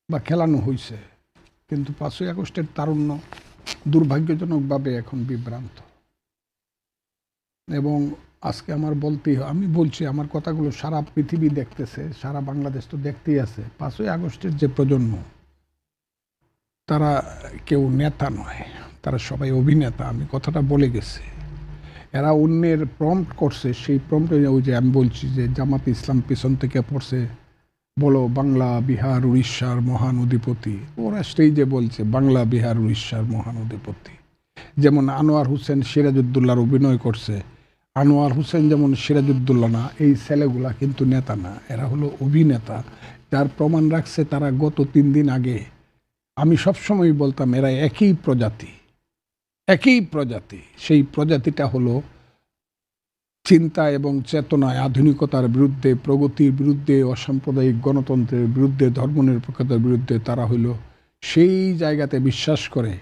বা খেলানো হয়েছে, কিন্তু 5ই আগস্টের তারুণ্য দুর্ভাগ্যজনকভাবে এখন বিভ্রান্ত। এবং আজকে আমার বলতেই হয়, আমি বলছি আমার কথাগুলো সারা পৃথিবী দেখতেছে, সারা বাংলাদেশ তো দেখতেই আছে। 5ই আগস্টের যে প্রজন্ম, তারা কেউ নেতা নয়, তারা সবাই অভিনেতা। আমি কথাটা বলে গেছি। এরা অন্যের প্রম্পট করছে, সেই প্রম্পটে ওই যে আমি বলছি যে জামাত ইসলাম পিছন থেকে পড়ছে, বলো বাংলা বিহার উড়িষ্যার মহান অধিপতি। ওরা স্টেজে বলছে বাংলা বিহার উড়িষ্যার মহান অধিপতি। যেমন আনোয়ার হোসেন সিরাজউদ্দৌলার অভিনয় করছে। আনোয়ার হোসেন যেমন সিরাজউদ্দৌলা না, এই ছেলেগুলা কিন্তু নেতা না, এরা হলো অভিনেতা। যার প্রমাণ রাখছে তারা গত 3 দিন আগে, আমি সবসময় বলতাম এরা একই প্রজাতি, একই প্রজাতি। সেই প্রজাতিটা হলো চিন্তা এবং চেতনায় আধুনিকতার বিরুদ্ধে, প্রগতির বিরুদ্ধে, অসাম্প্রদায়িক গণতন্ত্রের বিরুদ্ধে, ধর্মনিরপেক্ষতার বিরুদ্ধে। তারা হইল সেই জায়গাতে বিশ্বাস করে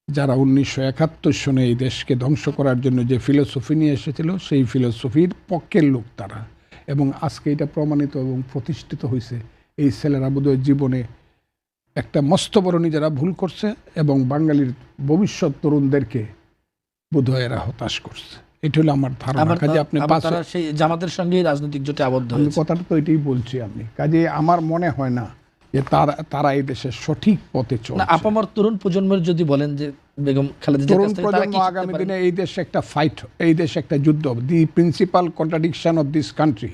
যারা 1971 সনে এই দেশকে ধ্বংস করার জন্য যে ফিলোসফি নিয়ে এসেছিল, সেই ফিলোসফির পক্ষের লোক তারা। এবং আজকে এটা প্রমাণিত এবং প্রতিষ্ঠিত হয়েছে। এই ছেলেরা বোধহয় জীবনে একটা মস্ত বড় নিজেরা ভুল করছে এবং বাঙালির ভবিষ্যৎ তরুণদেরকে বোধহয় এরা হতাশ করছে। এটা হলো আমার ধারণা। কাজে আপনি তারা সেই জামাতের সঙ্গে রাজনৈতিক জোটে আবদ্ধ আমি হয়েছে। কথাটা তো এটাই বলছি আমি। কাজে আমার মনে হয় না যে তারা এই দেশের সঠিক পথে চলছে। আপামর তরুণ প্রজন্মের যদি বলেন যে বেগম খালেদা জিয়ার তরুণ কাছ থেকে তারা প্রজন্ম কি শিখতে আগামী পারে? দিনে এই দেশে একটা ফাইট, এই দেশে একটা যুদ্ধ। The principal contradiction of this country,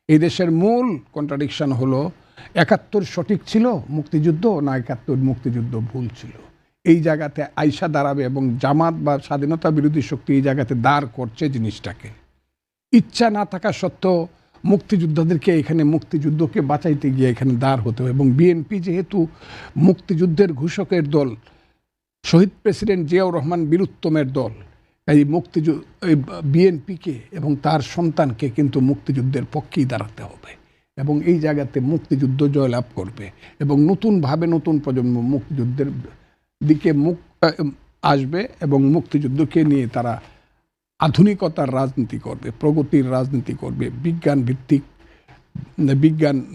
এই দেশের মূল কন্ট্রাডিকশন হলো 71 সঠিক ছিল মুক্তিযুদ্ধ, না 71 মুক্তিযুদ্ধ ভুল ছিল। এই জায়গাতে আইসা দাঁড়াবে এবং জামাত বা স্বাধীনতা বিরোধী শক্তি এই জায়গাতে দাঁড় করছে জিনিসটাকে। ইচ্ছা না থাকা সত্ত্বেও মুক্তিযোদ্ধাদেরকে এখানে মুক্তিযুদ্ধকে বাঁচাইতে গিয়ে এখানে দাঁড় হতে হবে। এবং বিএনপি যেহেতু মুক্তিযুদ্ধের ঘোষকের দল, শহীদ প্রেসিডেন্ট জিয়াউর রহমান বীরুত্তমের দল, এই বিএনপিকে এবং তার সন্তানকে কিন্তু মুক্তিযুদ্ধের পক্ষেই দাঁড়াতে হবে এবং এই জায়গাতে মুক্তিযুদ্ধ জয়লাভ করবে এবং নতুনভাবে নতুন প্রজন্ম মুক্তিযুদ্ধের দিকে আসবে এবং মুক্তিযুদ্ধকে নিয়ে তারা আধুনিকতার রাজনীতি করবে, প্রগতির রাজনীতি করবে, বিজ্ঞান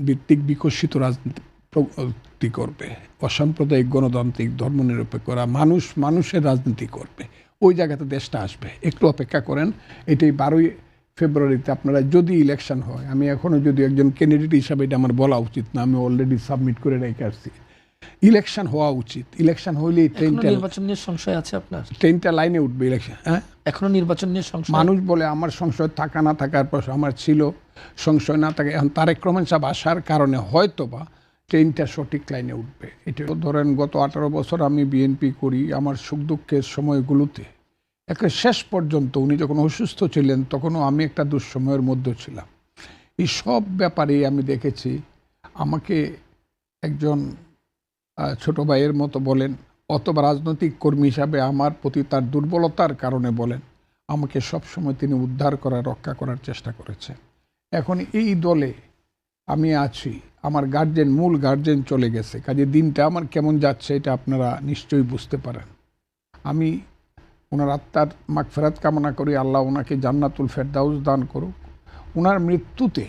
ভিত্তিক বিকশিত রাজনীতি করবে, অসাম্প্রদায়িক গণতান্ত্রিক ধর্মনিরপেক্ষরা মানুষের রাজনীতি করবে। ওই জায়গাতে দেশটা আসবে। একটু অপেক্ষা করেন। এটাই 12ই ফেব্রুয়ারিতে আপনারা যদি ইলেকশন হয়, আমি এখনও যদি একজন ক্যান্ডিডেট হিসাবে এটা আমার বলা উচিত না, আমি অলরেডি সাবমিট করে রেখে আসছি। ইলেকশন হওয়া উচিত। ইলেকশন হইলেই নির্বাচন নিয়ে সংশয় আছে আপনার? ট্রেনটা লাইনে উঠবে ইলেকশন। হ্যাঁ, এখনো নির্বাচন নিয়ে সংশয়? মানুষ বলে আমার সংশয় থাকা না থাকার পর আমার ছিল সংশয় না থাকে। এখন তারেক রহমান সাহেব আসার কারণে হয়তো বা ট্রেনটা সঠিক লাইনে উঠবে। এটা ধরেন গত 18 বছর আমি বিএনপি করি, আমার সুখ দুঃখের সময়গুলোতে একটা শেষ পর্যন্ত উনি যখন অসুস্থ ছিলেন তখনও আমি একটা দুঃসময়ের মধ্যে ছিলাম। এই সব ব্যাপারেই আমি দেখেছি আমাকে একজন ছোট ভাইয়ের মতো বলেন অথবা রাজনৈতিক কর্মী হিসাবে আমার প্রতি তার দুর্বলতার কারণে বলেন, আমাকে সবসময় তিনি উদ্ধার করার, রক্ষা করার চেষ্টা করেছেন। এখন এই দলে আমি আছি, আমার মূল গার্জেন চলে গেছে। কাজে দিনটা আমার কেমন যাচ্ছে এটা আপনারা নিশ্চয়ই বুঝতে পারেন। আমি ওনার আত্মার মাগফিরাত কামনা করি, আল্লাহ ওনাকে জান্নাতুল ফেরদাউস দান করুক। ওনার মৃত্যুতে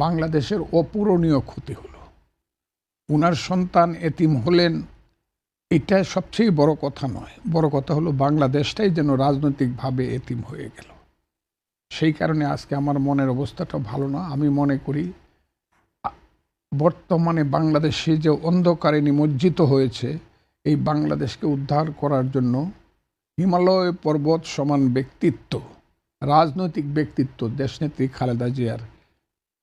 বাংলাদেশের অপূরণীয় ক্ষতি হলো। ওনার সন্তান এতিম হলেন, এটা সবচেয়ে বড় কথা নয়। বড় কথা হলো বাংলাদেশটাই যেন রাজনৈতিকভাবে এতিম হয়ে গেল। সেই কারণে আজকে আমার মনের অবস্থাটা ভালো না। আমি মনে করি বর্তমানে বাংলাদেশে যে অন্ধকারে নিমজ্জিত হয়েছে, এই বাংলাদেশকে উদ্ধার করার জন্য হিমালয় পর্বত সমান ব্যক্তিত্ব, রাজনৈতিক ব্যক্তিত্ব দেশনেত্রী খালেদা জিয়ার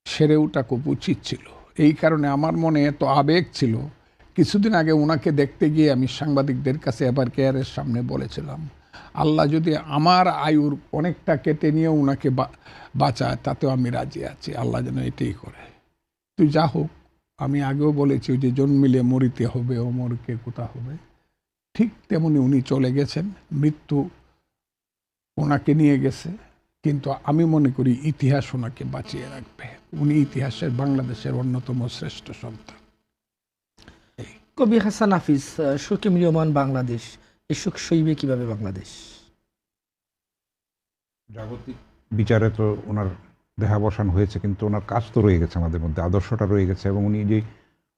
সেরে ওঠা খুব উচিত ছিল। এই কারণে আমার মনে এত আবেগ ছিল। কিছুদিন আগে ওনাকে দেখতে গিয়ে আমি সাংবাদিকদের কাছে এবার কেয়ারের সামনে বলেছিলাম, আল্লাহ যদি আমার আয়ুর অনেকটা কেটে নিয়ে ওনাকে বাঁচায় তাতেও আমি রাজি আছি, আল্লাহ যেন এটাই করে। তুই যা হোক, আমি আগেও বলেছি যে জন্মিলে মরিতে হবে, অমরকে কোথা হবে। ঠিক তেমনি উনি চলে গেছেন, মৃত্যু ওনাকে নিয়ে গেছে, কিন্তু আমি মনে করি ইতিহাস ওনাকে বাঁচিয়ে রাখবে। উনি ইতিহাসের বাংলাদেশের অন্যতম শ্রেষ্ঠ সন্তান। কবি হাসান হাফিজ, সুখে ম্রিয়মান বাংলাদেশ, এই সুখ সইবে কিভাবে বাংলাদেশ? জাগতিক বিচারে তো ওনার দেহাবসান হয়েছে, কিন্তু ওনার কাজ তো রয়ে গেছে আমাদের মধ্যে, আদর্শটা রয়ে গেছে। এবং উনি যে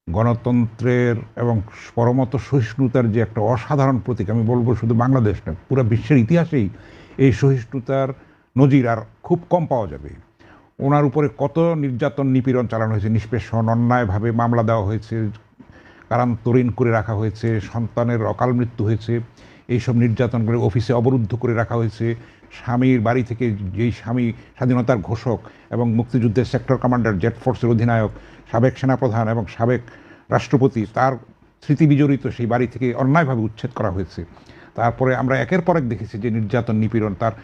গণতন্ত্রের এবং পরমত সহিষ্ণুতার যে একটা অসাধারণ প্রতীক, আমি বলবো শুধু বাংলাদেশ না, পুরো বিশ্বের ইতিহাসেই এই সহিষ্ণুতার নজির আর খুব কম পাওয়া যাবে। ওনার উপরে কত নির্যাতন নিপীড়ন চালানো হয়েছে, নিষ্পেষণ, অন্যায়ভাবে মামলা দেওয়া হয়েছে, কারান্তরীণ করে রাখা হয়েছে, সন্তানের অকাল মৃত্যু হয়েছে, এইসব নির্যাতন করে অফিসে অবরুদ্ধ করে রাখা হয়েছে। স্বামীর বাড়ি থেকে, যেই স্বামী স্বাধীনতার ঘোষক এবং মুক্তিযুদ্ধের সেক্টর কমান্ডার, জেট ফোর্সের অধিনায়ক, সাবেক সেনাপ্রধান এবং সাবেক রাষ্ট্রপতি, তার স্মৃতি বিজড়িত সেই বাড়ি থেকে অন্যায়ভাবে উচ্ছেদ করা হয়েছে। তারপরে আমরা একের পর এক দেখেছি যে নির্যাতন নিপীড়ন, তার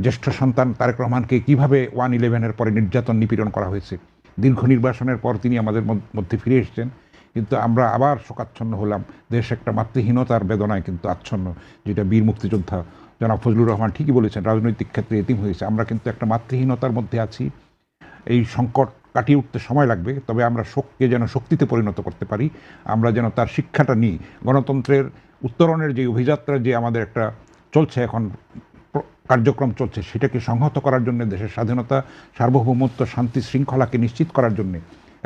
জ্যেষ্ঠ সন্তান তারেক রহমানকে কীভাবে 1/11-এর পরে নির্যাতন নিপীড়ন করা হয়েছে। দীর্ঘ নির্বাসনের পর তিনি আমাদের মধ্যে ফিরে এসেছেন, কিন্তু আমরা আবার শোকাচ্ছন্ন হলাম। দেশ একটা মাতৃহীনতার বেদনায় কিন্তু আচ্ছন্ন, যেটা বীর মুক্তিযোদ্ধা জনাব ফজলুর রহমান ঠিকই বলেছেন, রাজনৈতিক ক্ষেত্রে এতিম হয়েছে। আমরা কিন্তু একটা মাতৃহীনতার মধ্যে আছি। এই সংকট কাটিয়ে উঠতে সময় লাগবে, তবে আমরা শোককে যেন শক্তিতে পরিণত করতে পারি, আমরা যেন তার শিক্ষাটা নিই। গণতন্ত্রের উত্তরণের যে অভিযাত্রা যে আমাদের একটা চলছে, এখন কার্যক্রম চলছে, সেটাকে সংহত করার জন্য, দেশের স্বাধীনতা, সার্বভৌমত্ব, শান্তি শৃঙ্খলাকে নিশ্চিত করার জন্যে,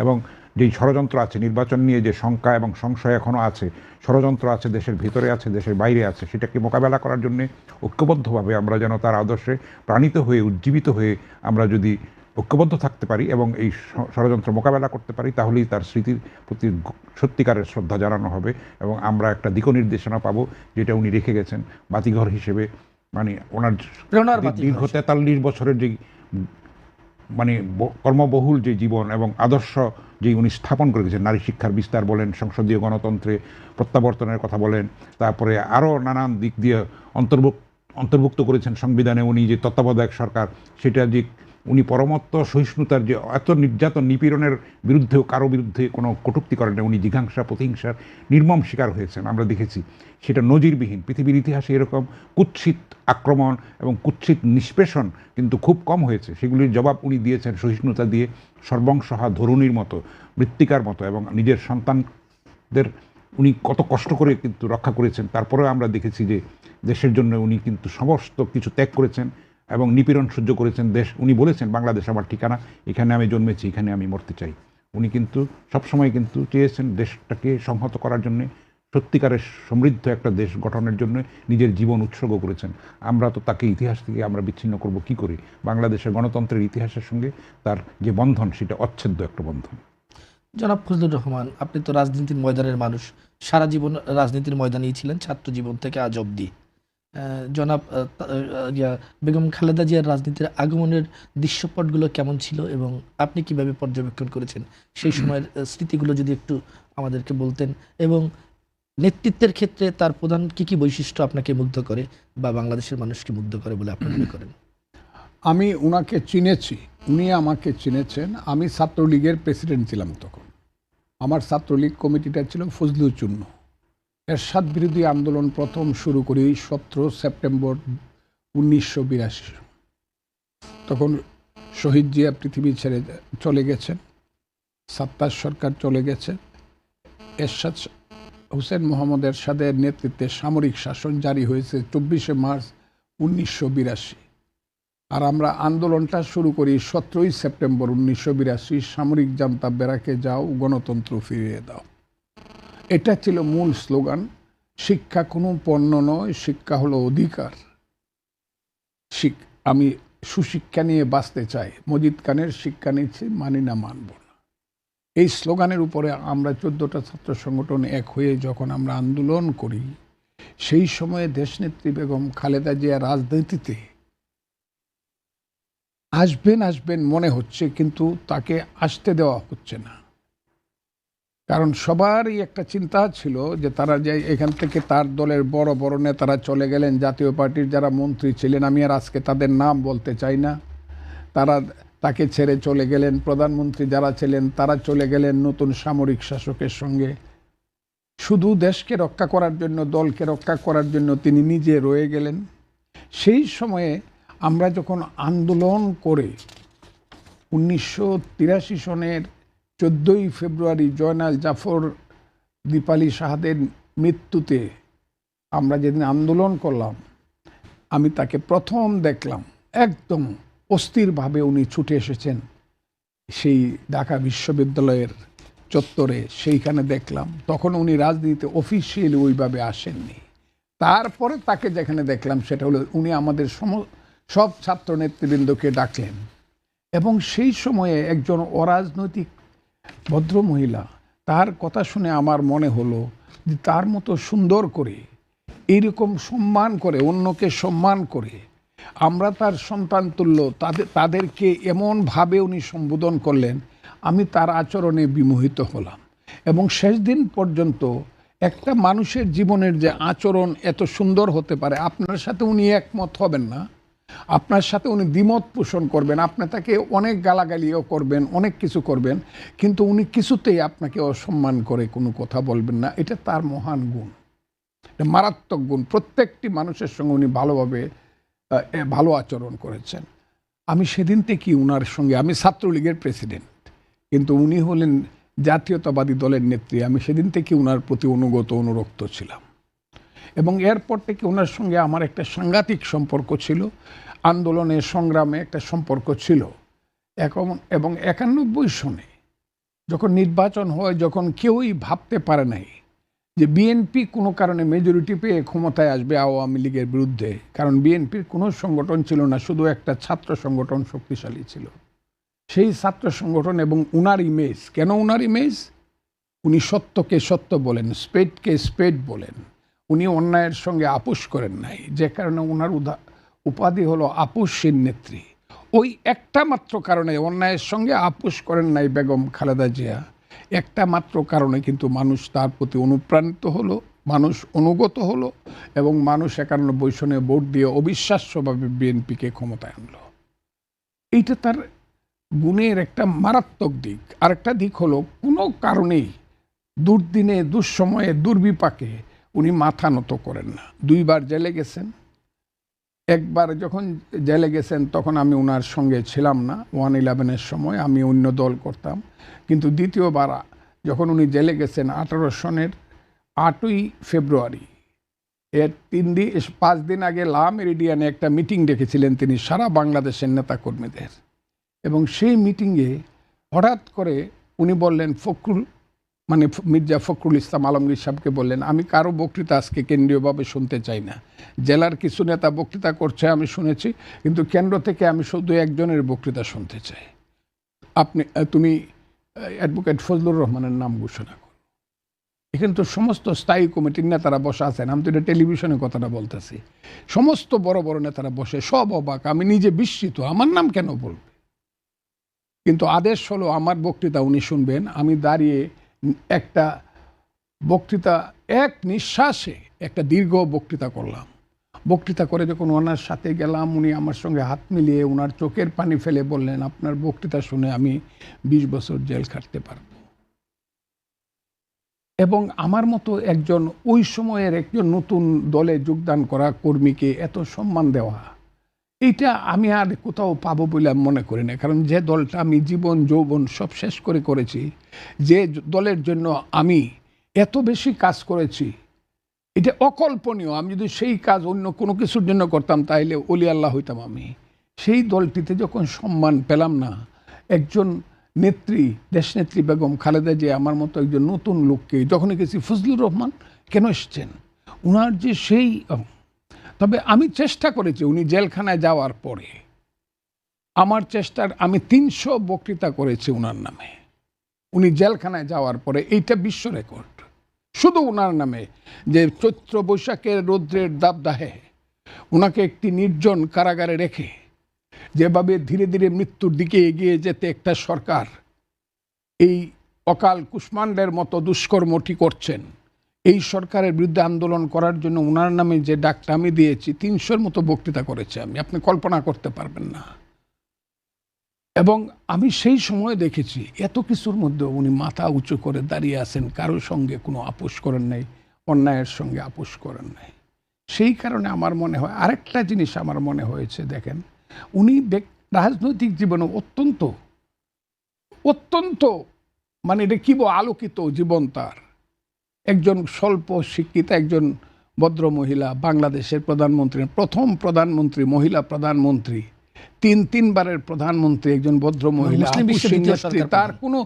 এবং যেই ষড়যন্ত্র আছে নির্বাচন নিয়ে, যে শঙ্কা এবং সংশয় এখনও আছে, ষড়যন্ত্র আছে, দেশের ভিতরে আছে, দেশের বাইরে আছে, সেটাকে মোকাবেলা করার জন্যে ঐক্যবদ্ধভাবে আমরা যেন তার আদর্শে প্রাণিত হয়ে, উজ্জীবিত হয়ে আমরা যদি ঐক্যবদ্ধ থাকতে পারি এবং এই ষড়যন্ত্র মোকাবেলা করতে পারি, তাহলেই তার স্মৃতির প্রতি সত্যিকারের শ্রদ্ধা জানানো হবে এবং আমরা একটা দিক নির্দেশনা পাবো, যেটা উনি রেখে গেছেন বাতিঘর হিসেবে। মানে ওনার দীর্ঘ 43 বছরের যে মানে কর্মবহুল যে জীবন এবং আদর্শ যে উনি স্থাপন করে গেছেন, নারী শিক্ষার বিস্তার বলেন, সংসদীয় গণতন্ত্রে প্রত্যাবর্তনের কথা বলেন, তারপরে আরও নানান দিক দিয়ে অন্তর্ভুক্ত করেছেন সংবিধানে উনি যে তত্ত্বাবধায়ক সরকার, সেটা যে উনি পরমত্ত সহিষ্ণুতার যে এত নির্যাতন নিপীড়নের বিরুদ্ধেও কারো বিরুদ্ধে কোনো কটূক্তি করেন না, উনি জিঘাংসা প্রতিহিংসার নির্মম শিকার হয়েছেন, আমরা দেখেছি। সেটা নজিরবিহীন, পৃথিবীর ইতিহাসে এরকম কুৎসিত আক্রমণ এবং কুৎসিত নিষ্পেষণ কিন্তু খুব কম হয়েছে। সেগুলির জবাব উনি দিয়েছেন সহিষ্ণুতা দিয়ে, সর্বংসহা ধরুণীর মতো, মৃত্তিকার মতো, এবং নিজের সন্তানদের উনি কত কষ্ট করে কিন্তু রক্ষা করেছেন। তারপরেও আমরা দেখেছি যে দেশের জন্য উনি কিন্তু সমস্ত কিছু ত্যাগ করেছেন এবং নিপীড়ন সহ্য করেছেন। উনি বলেছেন, বাংলাদেশ আমার ঠিকানা, এখানে আমি জন্মেছি, এখানে আমি মরতে চাই। উনি কিন্তু সবসময় কিন্তু চেয়েছেন দেশটাকে সংহত করার জন্যে, সত্যিকারের সমৃদ্ধ একটা দেশ গঠনের জন্য নিজের জীবন উৎসর্গ করেছেন। আমরা তো তাকে ইতিহাস থেকে আমরা বিচ্ছিন্ন করব কি করে? বাংলাদেশের গণতন্ত্রের ইতিহাসের সঙ্গে তার যে বন্ধন, সেটা অচ্ছেদ্য একটা বন্ধন। জনাব ফজলুর রহমান, আপনি তো রাজনীতির ময়দানের মানুষ, সারা জীবন রাজনীতির ময়দানেই ছিলেন, ছাত্র জীবন থেকে আজ অবধি। জনাব বেগম খালেদা জিয়ার রাজনীতির আগমনের দৃশ্যপটগুলো কেমন ছিল এবং আপনি কিভাবে পর্যবেক্ষণ করেছেন সেই সময়ের স্মৃতিগুলো যদি একটু আমাদেরকে বলতেন, এবং নেতৃত্বের ক্ষেত্রে তার প্রধান কি কি বৈশিষ্ট্য আপনাকে মুগ্ধ করে বা বাংলাদেশের মানুষকে মুগ্ধ করে বলে আপনি মনে করেন? আমি উনাকে চিনেছি, উনি আমাকে চিনেছেন। আমি ছাত্রলীগের প্রেসিডেন্ট ছিলাম তখন। আমার ছাত্রলীগ কমিটিটা ছিল ফজলুর চূর্ণ। এরশাদ বিরোধী আন্দোলন প্রথম শুরু করি 17 সেপ্টেম্বর 1982। তখন শহীদ জিয়া পৃথিবী ছেড়ে চলে গেছেন, সাত্তার সরকার চলে গেছে, এরশাদ হুসেন মোহাম্মদ এরশাদের নেতৃত্বে সামরিক শাসন জারি হয়েছে 24 মার্চ 1982। আর আমরা আন্দোলনটা শুরু করি 17 সেপ্টেম্বর 1982। সামরিক জান্তা ব্যারাকে যাও, গণতন্ত্র ফিরিয়ে দাও। এটা ছিল মূল স্লোগান। শিক্ষা কোনো পণ্য নয়, শিক্ষা হলো অধিকার। আমি সুশিক্ষা নিয়ে বাঁচতে চাই, মজিদ খানের শিক্ষা নিচ্ছি, মানি না মানব না। এই স্লোগানের উপরে আমরা 14টা ছাত্র সংগঠন এক হয়ে যখন আমরা আন্দোলন করি, সেই সময়ে দেশনেত্রী বেগম খালেদা জিয়া রাজনীতিতে আসবেন মনে হচ্ছে, কিন্তু তাকে আসতে দেওয়া হচ্ছে না। কারণ সবারই একটা চিন্তা ছিল যে তারা যে এখান থেকে তার দলের বড় বড় নেতারা চলে গেলেন, জাতীয় পার্টির যারা মন্ত্রী ছিলেন, আমি আর আজকে তাদের নাম বলতে চাই না, তারা তাকে ছেড়ে চলে গেলেন। প্রধানমন্ত্রী যারা ছিলেন তারা চলে গেলেন নতুন সামরিক শাসকের সঙ্গে। শুধু দেশকে রক্ষা করার জন্য, দলকে রক্ষা করার জন্য তিনি নিজে রয়ে গেলেন। সেই সময়ে আমরা যখন আন্দোলন করে 1983 সনের 14ই ফেব্রুয়ারি জয়নাল জাফর দীপালি শাহাদের মৃত্যুতে আমরা যেদিন আন্দোলন করলাম, আমি তাকে প্রথম দেখলাম একদম অস্থিরভাবে উনি ছুটে এসেছেন সেই ঢাকা বিশ্ববিদ্যালয়ের চত্বরে সেইখানে দেখলাম, তখন উনি রাজনীতিতে অফিসিয়ালি ওইভাবে আসেননি। তারপরে তাকে যেখানে দেখলাম সেটা হলো উনি আমাদের সব ছাত্র নেতৃবৃন্দকে ডাকলেন, এবং সেই সময়ে একজন অরাজনৈতিক ভদ্রমহিলা, তার কথা শুনে আমার মনে হলো যে তার মতো সুন্দর করে, এইরকম সম্মান করে, অন্যকে সম্মান করে, আমরা তার সন্তান তুল্য তাদেরকে এমনভাবে উনি সম্বোধন করলেন, আমি তার আচরণে বিমোহিত হলাম। এবং শেষ দিন পর্যন্ত একটা মানুষের জীবনের যে আচরণ এত সুন্দর হতে পারে, আপনার সাথে উনি একমত হবেন না, আপনার সাথে উনি দ্বিমত পোষণ করবেন, আপনি তাকে অনেক গালাগালিও করবেন, অনেক কিছু করবেন, কিন্তু উনি কিছুতেই আপনাকে অসম্মান করে কোনো কথা বলবেন না। এটা তার মহান গুণ, এটা মারাত্মক গুণ। প্রত্যেকটি মানুষের সঙ্গে উনি ভালোভাবে ভালো আচরণ করেছেন। আমি সেদিন থেকেই উনার সঙ্গে, আমি ছাত্রলীগের প্রেসিডেন্ট, কিন্তু উনি হলেন জাতীয়তাবাদী দলের নেত্রী, আমি সেদিন থেকে উনার প্রতি অনুগত অনুরক্ত ছিলাম। এবং এরপর থেকে ওনার সঙ্গে আমার একটা সাংঘাতিক সম্পর্ক ছিল, আন্দোলনের সংগ্রামে একটা সম্পর্ক ছিল। এবং 91 সনে যখন নির্বাচন হয়, যখন কেউই ভাবতে পারে নাই যে বিএনপি কোনো কারণে মেজরিটি পেয়ে ক্ষমতায় আসবে আওয়ামী লীগের বিরুদ্ধে, কারণ বিএনপির কোনো সংগঠন ছিল না, শুধু একটা ছাত্র সংগঠন শক্তিশালী ছিল। সেই ছাত্র সংগঠন এবং উনার ইমেজ, কেন উনার ইমেজ, উনি সত্যকে সত্য বলেন, স্পেডকে স্পেড বলেন, উনি অন্যায়ের সঙ্গে আপোষ করেন নাই, যে কারণে ওনার উপাধি হলো আপোষহীন নেত্রী। ওই একটা মাত্র কারণে, অন্যায়ের সঙ্গে আপোষ করেন নাই বেগম খালেদা জিয়া, একটা মাত্র কারণে কিন্তু মানুষ তার প্রতি অনুপ্রাণিত হলো, মানুষ অনুগত হলো, এবং মানুষ 91 সনে ভোট দিয়ে অবিশ্বাস্যভাবে বিএনপিকে ক্ষমতায় আনলো। এইটা তার গুণের একটা মারাত্মক দিক। আরেকটা দিক হলো, কোনো কারণেই দুর্দিনে, দুঃসময়ে, দুর্বিপাকে উনি মাথা নত করেন না। 2 বার জেলে গেছেন। একবার যখন জেলে গেছেন তখন আমি ওনার সঙ্গে ছিলাম না, 111-এর সময় আমি অন্য দল করতাম। কিন্তু দ্বিতীয়বার যখন উনি জেলে গেছেন 18 সনের 8ই ফেব্রুয়ারি, এর 5 দিন আগে লা মেরিডিয়ানে একটা মিটিং ডেকেছিলেন তিনি সারা বাংলাদেশের নেতাকর্মীদের। এবং সেই মিটিংয়ে হঠাৎ করে উনি বললেন, মির্জা ফখরুল ইসলাম আলমগীর সাহেবকে বললেন, আমি কারো বক্তৃতা আজকে কেন্দ্রীয়ভাবে শুনতে চাই না। জেলার কিছু নেতা বক্তৃতা করছে আমি শুনেছি, কিন্তু কেন্দ্র থেকে আমি শুধু একজনের বক্তৃতা শুনতে চাই। তুমি অ্যাডভোকেট ফজলুর রহমানের নাম ঘোষণা করো। এখানে তো সমস্ত স্থায়ী কমিটির নেতারা বসে আছেন, আমি তো এটা টেলিভিশনে কথাটা বলতেছি, সমস্ত বড় বড় নেতারা বসে, সব অবাক, আমি নিজে বিস্মিত, আমার নাম কেন বলবে। কিন্তু আদেশ হলো আমার বক্তৃতা উনি শুনবেন। আমি দাঁড়িয়ে একটা বক্তৃতা, এক নিঃশ্বাসে একটা দীর্ঘ বক্তৃতা করলাম। বক্তৃতা করে যখন ওনার সাথে গেলাম, উনি আমার সঙ্গে হাত মিলিয়ে ওনার চোখের পানি ফেলে বললেন, আপনার বক্তৃতা শুনে আমি 20 বছর জেল খাটতে পারব। এবং আমার মতো একজন, ওই সময়ের একজন নতুন দলে যোগদান করা কর্মীকে এত সম্মান দেওয়া, এইটা আমি আর কোথাও পাবো বলে মনে করি না। কারণ যে দলটা আমি জীবন যৌবন সব শেষ করে করেছি, যে দলের জন্য আমি এত বেশি কাজ করেছি, এটা অকল্পনীয়। আমি যদি সেই কাজ অন্য কোনো কিছুর জন্য করতাম তাহলে ওলি আল্লাহ হইতাম আমি। সেই দলটিতে যখন সম্মান পেলাম না, একজন নেত্রী, দেশনেত্রী বেগম খালেদা জিয়া আমার মতো একজন নতুন লোককে যখনই গেছি, ফজলুর রহমান কেন এসছেন, উনার যে সেই। তবে আমি চেষ্টা করেছি, উনি জেলখানায় যাওয়ার পরে আমার আমি 300 বক্তৃতা করেছি উনার নামে। উনি জেলখানায় যাওয়ার পরে, এইটা বিশ্ব রেকর্ড, শুধু উনার নামে। যে চৈত্র বৈশাখের রৌদ্রের দাবদাহে উনাকে একটি নির্জন কারাগারে রেখে যেভাবে ধীরে ধীরে মৃত্যুর দিকে এগিয়ে যেতে একটা সরকার এই অকাল কুষ্মাণ্ডের মতো দুষ্কর্মটি করছেন, এই সরকারের বিরুদ্ধে আন্দোলন করার জন্য উনার নামে যে ডাকটা আমি দিয়েছি, 300-র মতো বক্তৃতা করেছি আমি, আপনি কল্পনা করতে পারবেন না। এবং আমি সেই সময় দেখেছি এত কিছুর মধ্যে উনি মাথা উঁচু করে দাঁড়িয়ে আছেন, কারোর সঙ্গে কোনো আপোষ করেন নাই, অন্যায়ের সঙ্গে আপোষ করেন নাই। সেই কারণে আমার মনে হয় আরেকটা জিনিস আমার মনে হয়েছে, দেখেন উনি রাজনৈতিক জীবনে অত্যন্ত অত্যন্ত এটা কি আলোকিত জীবন তার। একজন স্বল্প শিক্ষিত একজন ভদ্র মহিলা, বাংলাদেশের প্রধানমন্ত্রী, প্রথম প্রধানমন্ত্রী, মহিলা প্রধানমন্ত্রী, 3 বারের প্রধানমন্ত্রী, একজন ভদ্র মহিলা, তার কোনো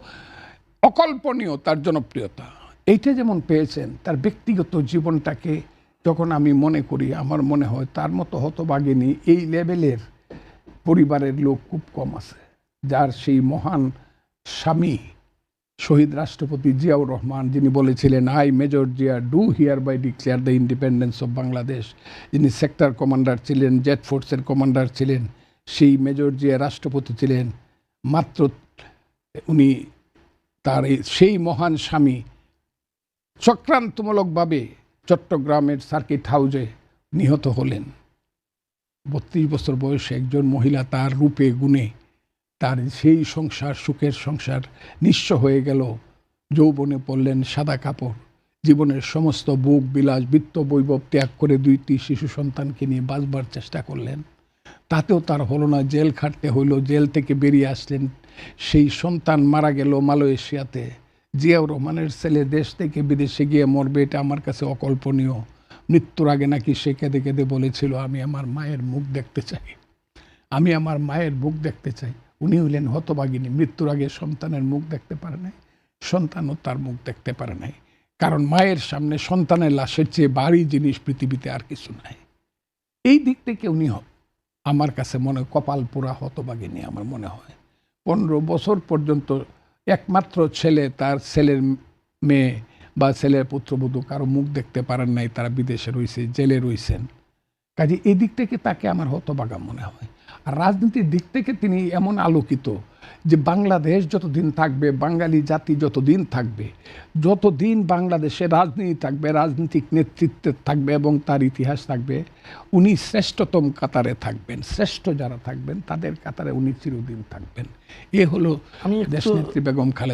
অকল্পনীয় তার জনপ্রিয়তা। এইটা যেমন পেয়েছেন, তার ব্যক্তিগত জীবনটাকে যখন আমি মনে করি, আমার মনে হয় তার মতো হতভাগিনী এই লেভেলের পরিবারের লোক খুব কম আছে, যার সেই মহান স্বামী শহীদ রাষ্ট্রপতি জিয়াউর রহমান, যিনি বলেছিলেন I major Zia do hereby declare the independence of Bangladesh, যিনি সেক্টর কমান্ডার ছিলেন, জেট ফোর্সের কমান্ডার ছিলেন, সেই মেজর জিয়া রাষ্ট্রপতি ছিলেন। মাত্র উনি তার সেই মহান স্বামী চক্রান্তমূলকভাবে চট্টগ্রামের সার্কিট হাউসে নিহত হলেন। 32 বছর বয়সে একজন মহিলা তার রূপে গুণে তার সেই সংসার, সুখের সংসার নিঃস্ব হয়ে গেল। যৌবনে পড়লেন সাদা কাপড়, জীবনের সমস্ত ভোগ বিলাস বিত্ত বৈভব ত্যাগ করে 2টি শিশু সন্তানকে নিয়ে বাঁচবার চেষ্টা করলেন। তাতেও তার হলো না, জেল খাটতে হইলো। জেল থেকে বেরিয়ে আসলেন, সেই সন্তান মারা গেল মালয়েশিয়াতে। জিয়াউর রহমানের ছেলে দেশ থেকে বিদেশে গিয়ে মরবে, এটা আমার কাছে অকল্পনীয়। মৃত্যুর আগে নাকি সে কেঁদে কেঁদে বলেছিল আমি আমার মায়ের মুখ দেখতে চাই, আমি আমার মায়ের মুখ দেখতে চাই। উনি হইলেন হতভাগিনী, মৃত্যুর আগে সন্তানের মুখ দেখতে পারে নাই, সন্তানও তার মুখ দেখতে পারে নাই। কারণ মায়ের সামনে সন্তানের লাশের চেয়ে ভারী জিনিস পৃথিবীতে আর কিছু নাই। এই দিক থেকে উনি আমার কাছে মনে হয় কপাল পোড়া হতভাগিনী। আমার মনে হয় 15 বছর পর্যন্ত একমাত্র ছেলে, তার ছেলের মেয়ে বা ছেলের পুত্রবধূ কারো মুখ দেখতে পারেন নাই, তারা বিদেশে রয়েছে, জেলে রয়েছেন। কাজে এই দিক থেকে তাকে আমার হতভাগা মনে হয়। আর রাজনীতির দিক থেকে তিনি এমন আলোকিত যে বাংলাদেশ যতদিন থাকবে, বাঙালি জাতি যতদিন থাকবে, যতদিন বাংলাদেশে রাজনীতি থাকবে, রাজনৈতিক নেতৃত্বে থাকবে এবং তার ইতিহাস থাকবে, উনি শ্রেষ্ঠতম কাতারে থাকবেন। শ্রেষ্ঠ যারা থাকবেন তাদের কাতারে উনি চিরদিন থাকবেন। এ হলো আমি একটু- দেশনেত্রী বেগম খালেদা।